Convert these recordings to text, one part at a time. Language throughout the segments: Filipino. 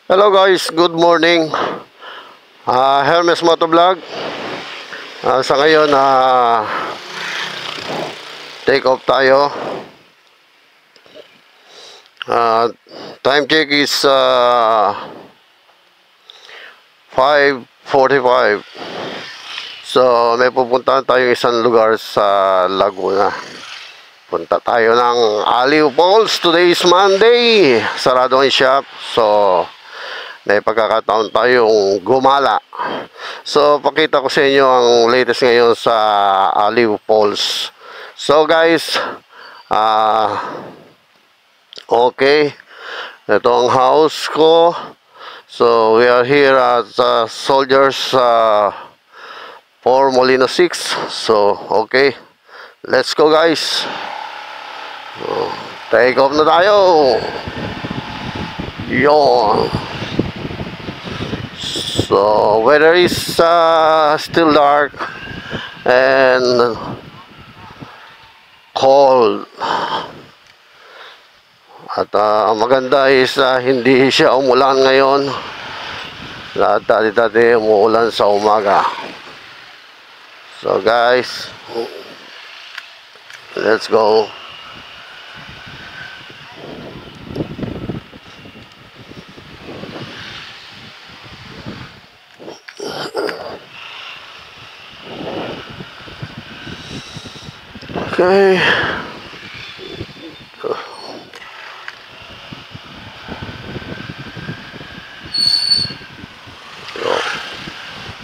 Hello guys, good morning. Hermes Motovlog. Sa ngayon, take off tayo. Time check is 5:45. So, may pupuntahan tayong isang lugar sa Laguna. Punta tayo ng Aliw Falls. Today is Monday. Sarado ang shop. So, may pagkakataon tayong gumala. So, pakita ko sa inyo ang latest ngayon sa Aliw Falls. So, guys, okay. Ito ang house ko. So, we are here at Soldiers 4 Molino 6. So, okay. Let's go, guys. Take off na tayo. Yon. So, weather is still dark and cold. At maganda is hindi siya umulan ngayon. Dati umuulan sa umaga. So guys, let's go. Okay.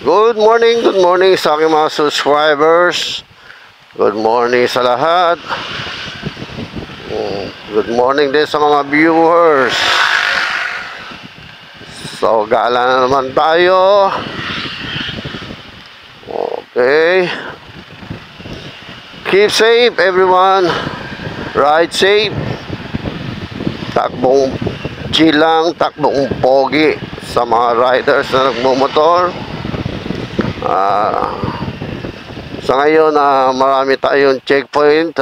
Good morning sa aking mga subscribers. Good morning sa lahat. Good morning din sa mga viewers. So, gala na naman tayo. Okay. Keep safe everyone. Ride safe. Takbong chill lang, takbong pogi sa mga riders na nagmumotor. Sa ngayon, marami tayong checkpoint.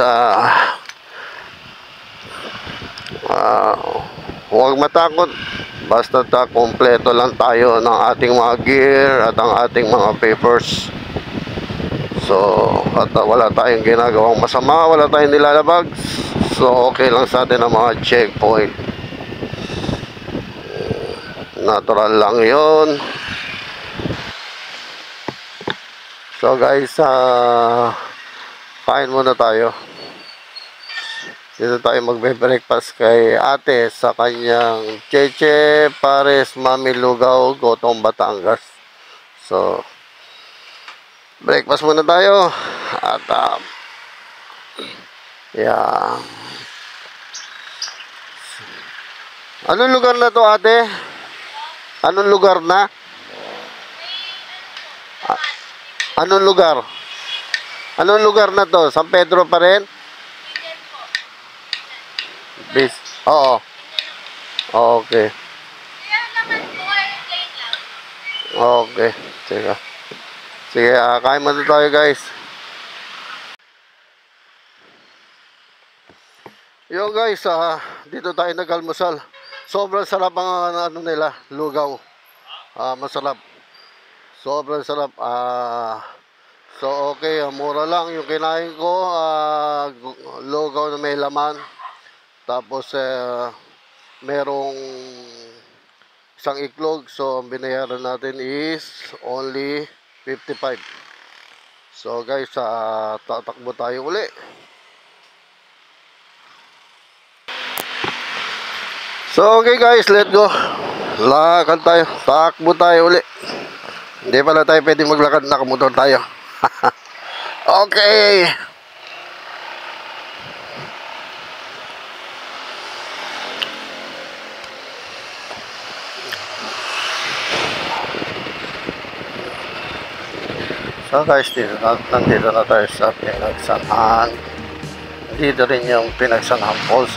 Huwag matakot. Basta kompleto lang tayo ng ating mga gear at ang ating mga papers. So, at wala tayong ginagawang masama, wala tayong nilalabag. So, okay lang sa atin ang mga checkpoint. Natural lang yon. So guys, kain muna tayo. Dito tayo magbe-breakfast kay ate sa kanyang Cheche Pares Mami Lugaw, Gotong Batangas. So, breakfast muna tayo. At, yeah. Anong lugar na to, ate? Anong lugar na? Anong lugar? Anong lugar na to? San Pedro pa rin? Bis. Oo. Okay. Okay. Sige. Sige, kain muna tayo guys. Yo guys, dito tayo nag-almusal. Sobrang sarap ang ano nila, lugaw. Masarap. Sobrang sarap. So okay, mura lang yung kinain ko. Lugaw na may laman. Tapos merong isang iklog. So ang binayaran natin is only 55. So guys, tatakbo tayo uli. So okay guys, let's go. Lakad tayo. Takbo tayo uli. Hindi pala tayo pwede maglakad, nakamotor tayo. Okay. So guys, nandito na tayo sa Pinagsanhan. Dito rin yung Pinagsanhan Falls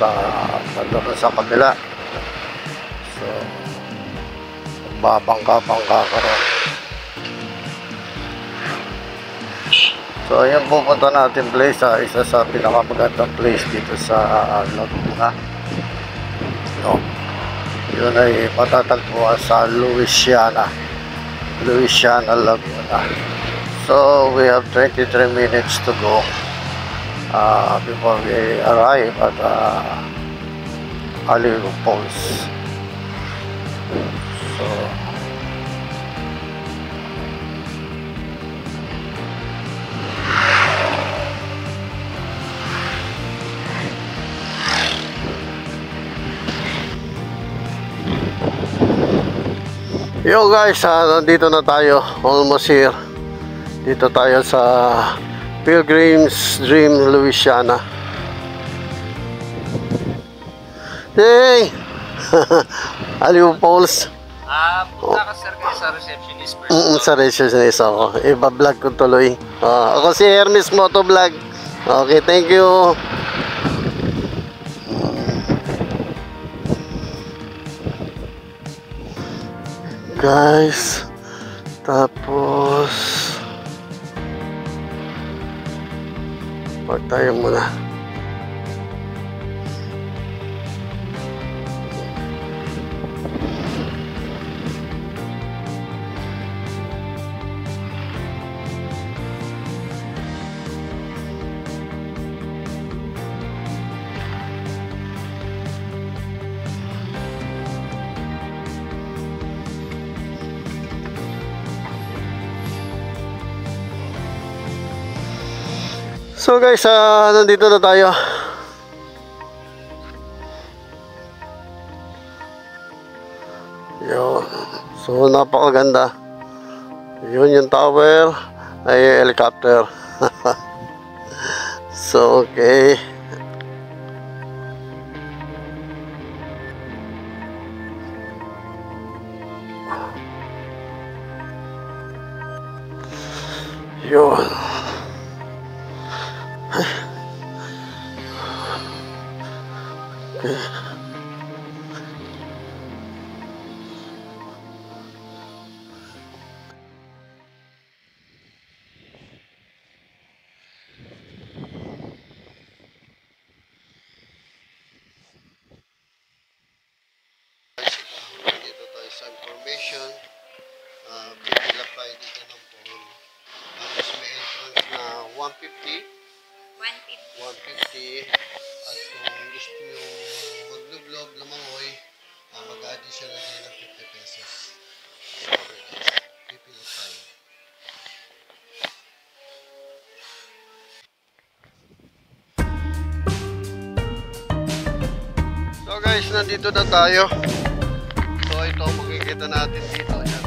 doon sa kabila. So, babangka-bangka ka rin. So, yung pupunta natin place, isa sa pinakamagandang place dito sa Laguna. Yun ay matatagpuan sa Louisiana, Laguna. So we have 23 minutes to go before we arrive at Aliw Falls. So yo guys, nandito na tayo, almost here. Dito tayo sa Pilgrim's Dream, Louisiana. Hey! Aliw Falls. Punta ka sir kayo sa receptionist first. Sa receptionist ako. Iba-vlog ko tuloy. Ako si Hermes Motovlog. Okay, thank you. Guys, tapos wag tayo muna. So guys, nandito na tayo. Yun. So napakaganda. Yun yung tower ay helicopter. So okay. Yun. Okay. Dito tayo sa information. Pipila tayo dito ng form. Tapos may entrance na 150. 150. At kung gusto nyo maglublob, lumangoy, mag-additional din ng 50 pesos. Pipila tayo. So guys, nandito na tayo. So ito makikita natin dito. Yan.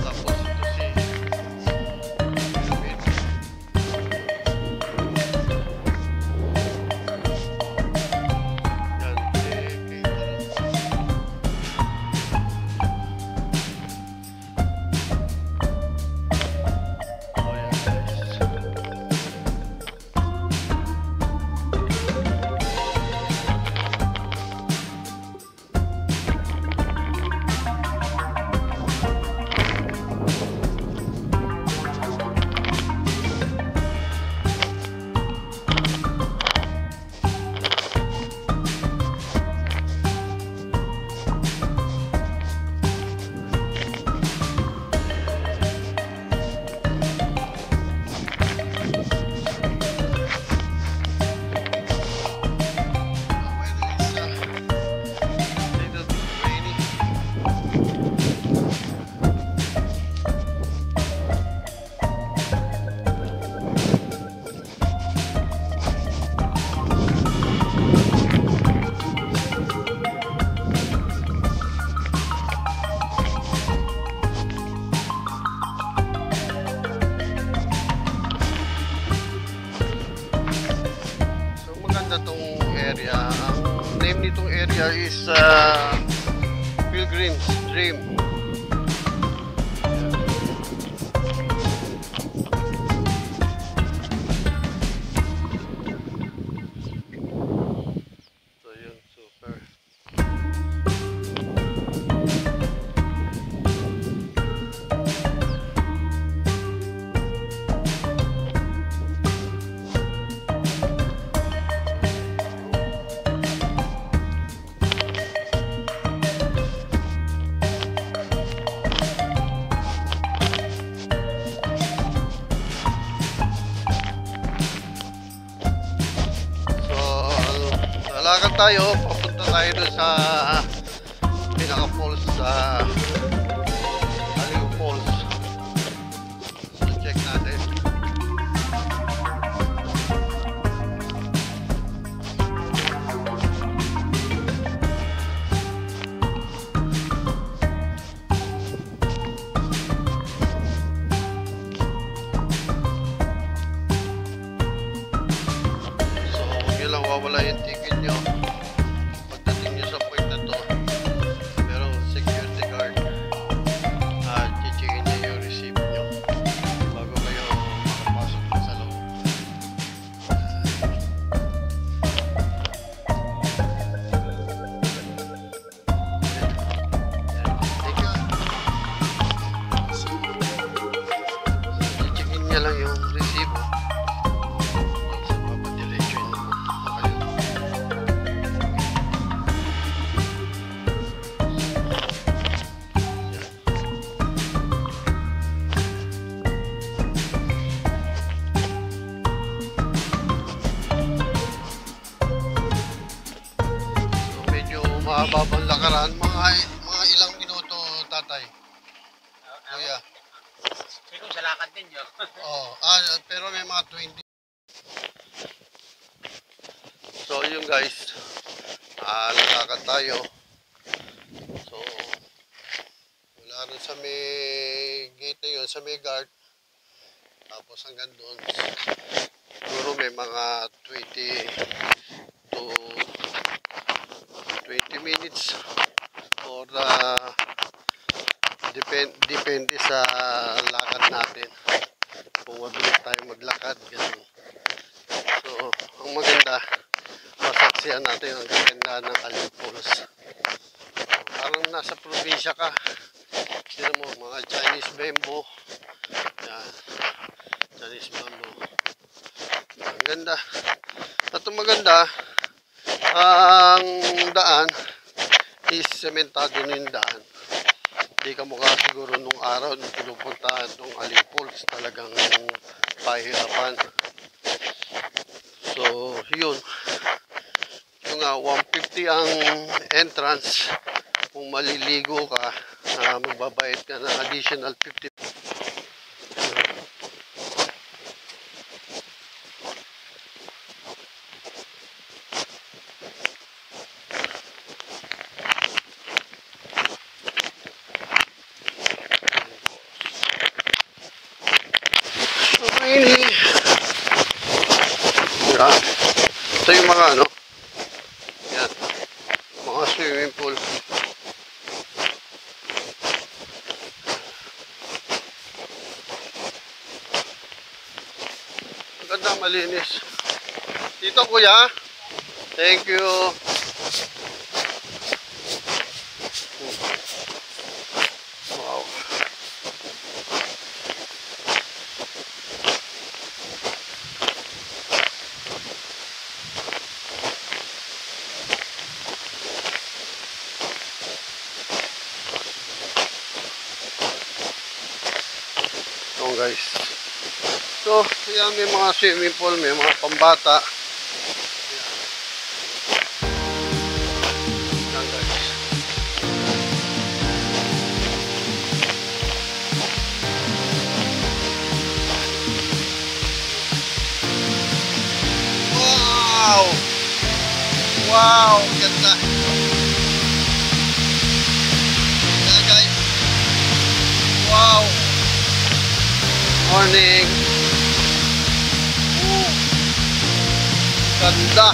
Tapos ito si Pyramid. Yan si Catering. So yan guys. Area. Ang name nitong area is Pilgrim's Dream. So yun, super. tayo, papunta tayo doon sa pinaka falls sa Aliw Falls. So check natin. So huwag nyo lang wawala yung ticket nyo pagdating nyo sa point na to. Merong security guard at chichikin niya yung receipt nyo bago kayo makapasok pa sa loob. Thank you. So, chichikin niya lang yung resibo. So, papadiretso yun naman kayo. So, medyo mahababang lakaran. Mga ilang minuto, tatay. Kuya. Siguro sa lakad din yun. Pero may mga 20. So, yun guys. Lakad tayo. So, mula rin sa may gate na yun, sa may guard. Tapos hanggang doon. Siguro may mga 20 to 20 minutes or depende sa lakad natin kung mabilis tayo maglakad ganun. So ang maganda masaksihan natin ang ganda ng Aliw Falls. Parang nasa probinsya ka. Tignan mo mga Chinese bamboo. Yan. Chinese bamboo. Ang ganda. At ang maganda ang daan is sementado na yung daan. Hindi ka mukha siguro nung araw nung pinupuntahan nung Aliw Falls, talagang pahirapan. So yun, yung 150 ang entrance. Kung maliligo ka, magbabayad ka ng additional 50. Ini yan. Ito yung mga ano yan, mga swimming pool. Ang ganda, malinis dito kuya. Thank you. Wow. Guys, so yan, may mga swimming pool, may mga pambata. Yan guys. Wow, wow, ganda. Yan guys, wow. Morning. Ganda.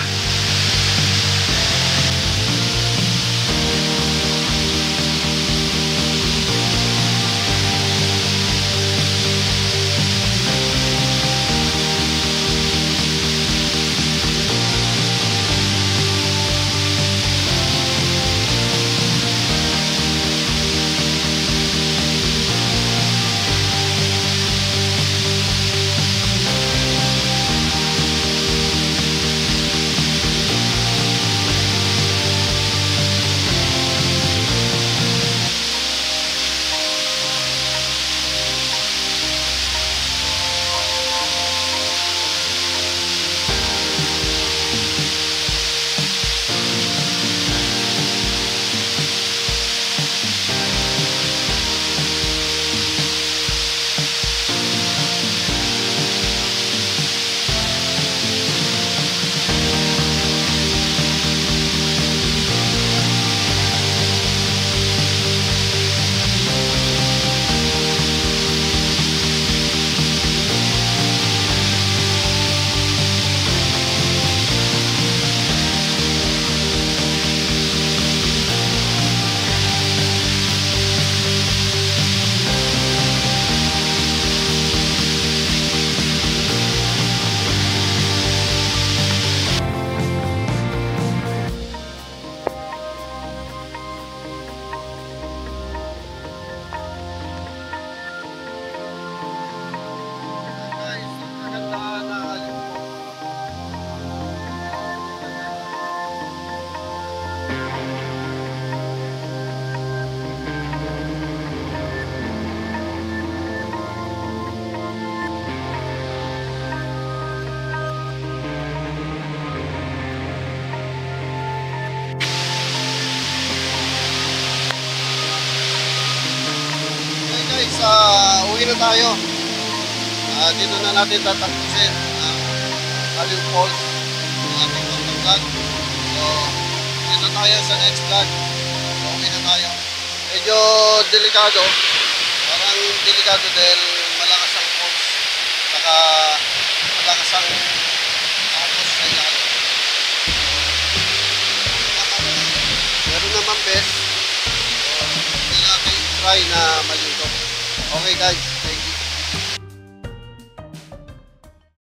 pauwi na tayo. Dito na natin tatapusin Aliw Falls ang ating vlog. So, dito tayo sa next vlog. Pauwi na tayo. Medyo delikado. Parang delikado dahil malakas ang falls. Saka malakas ang ahos sa ilalim. Meron naman best. So, hindi natin try na malito. Okay guys.